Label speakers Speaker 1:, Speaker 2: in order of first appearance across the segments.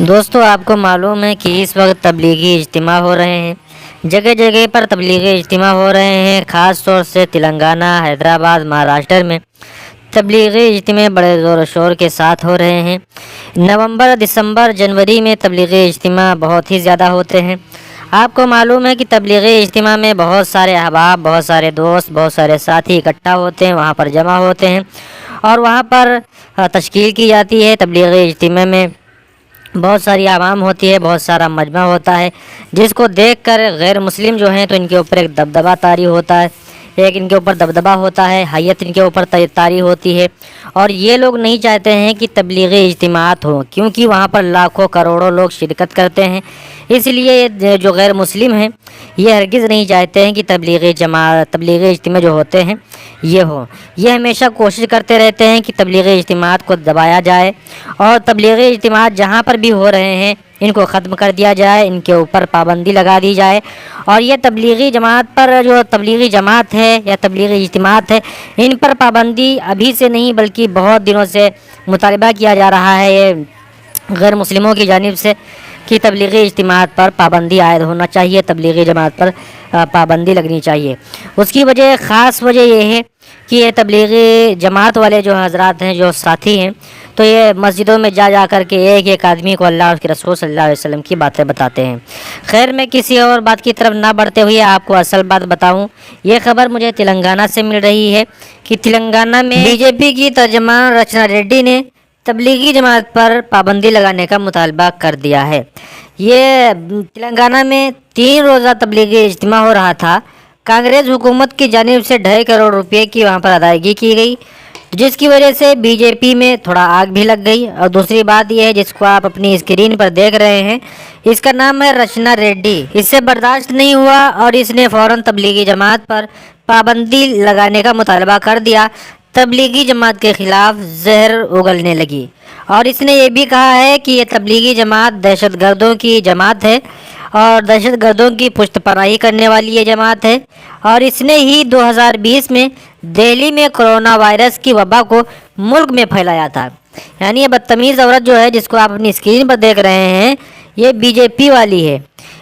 Speaker 1: دوستو آپ کو معلوم ہے کہ اس وقت تبلیغی اجتماع ہو رہے ہیں، جگہ جگہ پر تبلیغی اجتماع ہو رہے ہیں۔ خاص طور سے تلنگانہ، حیدرآباد، مہاراشٹر میں تبلیغی اجتماع بڑے زور و شور کے ساتھ ہو رہے ہیں۔ نومبر، دسمبر، جنوری میں تبلیغی اجتماع بہت ہی زیادہ ہوتے ہیں۔ آپ کو معلوم ہے کہ تبلیغی اجتماع میں بہت سارے احباب، بہت سارے دوست، بہت سارے ساتھی اکٹھا ہوتے ہیں، وہاں پر جمع ہوتے ہیں اور وہاں پر تشکیل کی جاتی ہے۔ تبلیغی اجتماع میں بہت ساری عوام ہوتی ہے، بہت سارا مجمع ہوتا ہے، جس کو دیکھ کر غیر مسلم جو ہیں تو ان کے اوپر ایک دبدبہ طاری ہوتا ہے، ایک ان کے اوپر دبدبہ ہوتا ہے، حیت ان کے اوپر طاری ہوتی ہے۔ اور یہ لوگ نہیں چاہتے ہیں کہ تبلیغی اجتماعات ہوں، کیونکہ وہاں پر لاکھوں کروڑوں لوگ شرکت کرتے ہیں۔ اس لیے جو غیر مسلم ہیں یہ ہرگز نہیں چاہتے ہیں کہ تبلیغی اجتماع جو ہوتے ہیں یہ ہوں۔ یہ ہمیشہ کوشش کرتے رہتے ہیں کہ تبلیغی اجتماعات کو دبایا جائے اور تبلیغی اجتماعات جہاں پر بھی ہو رہے ہیں ان کو ختم کر دیا جائے، ان کے اوپر پابندی لگا دی جائے۔ اور یہ تبلیغی جماعت پر جو تبلیغی جماعت ہے یا تبلیغی اجتماعات ہے ان پر پابندی ابھی سے نہیں بلکہ بہت دنوں سے مطالبہ کیا جا رہا ہے یہ غیر مسلموں کی جانب سے کہ تبلیغی اجتماعات پر پابندی عائد ہونا چاہیے، تبلیغی جماعت پر پابندی لگنی چاہیے۔ اس کی خاص وجہ یہ ہے کہ یہ تبلیغی جماعت والے جو حضرات ہیں، جو ساتھی ہیں، تو یہ مسجدوں میں جا کر کے ایک ایک آدمی کو اللہ اور اس کے رسول صلی اللہ علیہ وسلم کی باتیں بتاتے ہیں۔ خیر، میں کسی اور بات کی طرف نہ بڑھتے ہوئے آپ کو اصل بات بتاؤں۔ یہ خبر مجھے تلنگانہ سے مل رہی ہے کہ تلنگانہ میں بی جے پی کی ترجمان رچنا ریڈی نے تبلیغی جماعت پر پابندی لگانے کا مطالبہ کر دیا ہے۔ یہ تلنگانہ میں 3 روزہ تبلیغی اجتماع ہو رہا تھا۔ کانگریس حکومت کی جانب سے 2.5 کروڑ روپے کی وہاں پر ادائیگی کی گئی، جس کی وجہ سے بی جے پی میں تھوڑا آگ بھی لگ گئی۔ اور دوسری بات یہ ہے جس کو آپ اپنی اسکرین پر دیکھ رہے ہیں، اس کا نام ہے رچنا ریڈی۔ اس سے برداشت نہیں ہوا اور اس نے فوراً تبلیغی جماعت پر پابندی لگانے کا مطالبہ کر دیا۔ تبلیغی جماعت کے خلاف زہر اگلنے لگی اور اس نے یہ بھی کہا ہے کہ یہ تبلیغی جماعت دہشت گردوں کی جماعت ہے اور دہشت گردوں کی پشت پناہی کرنے والی یہ جماعت ہے۔ اور اس نے ہی 2020 میں دہلی میں کرونا وائرس کی وبا کو ملک میں پھیلایا تھا۔ یعنی یہ بدتمیز عورت جو ہے جس کو آپ اپنی اسکرین پر دیکھ رہے ہیں یہ بی جے پی والی ہے۔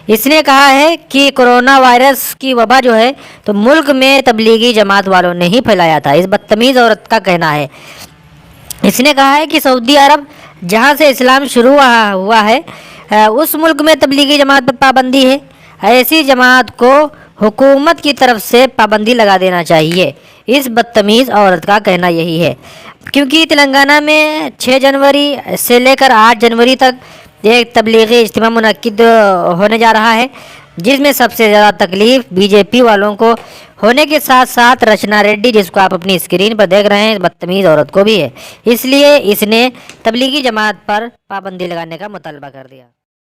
Speaker 1: اس نے کہا ہے کہ کرونا وائرس کی وبا جو ہے تو ملک میں تبلیغی جماعت والوں نے ہی پھیلایا تھا، اس بدتمیز عورت کا کہنا ہے۔ اس نے کہا ہے کہ سعودی عرب جہاں سے اسلام شروع ہوا ہے اس ملک میں تبلیغی جماعت پر پابندی ہے۔ ایسی جماعت کو حکومت کی طرف سے پابندی لگا دینا چاہیے، اس بدتمیز عورت کا کہنا یہی ہے۔ کیونکہ تلنگانہ میں 6 جنوری سے لے کر 8 جنوری تک ایک تبلیغی اجتماع منعقد ہونے جا رہا ہے، جس میں سب سے زیادہ تکلیف بی جے پی والوں کو ہونے کے ساتھ ساتھ رچنا ریڈی جس کو آپ اپنی اسکرین پر دیکھ رہے ہیں بدتمیز عورت کو بھی ہے۔ اس لیے اس نے تبلیغی جماعت پر پابندی لگانے کا مطالبہ کر دیا۔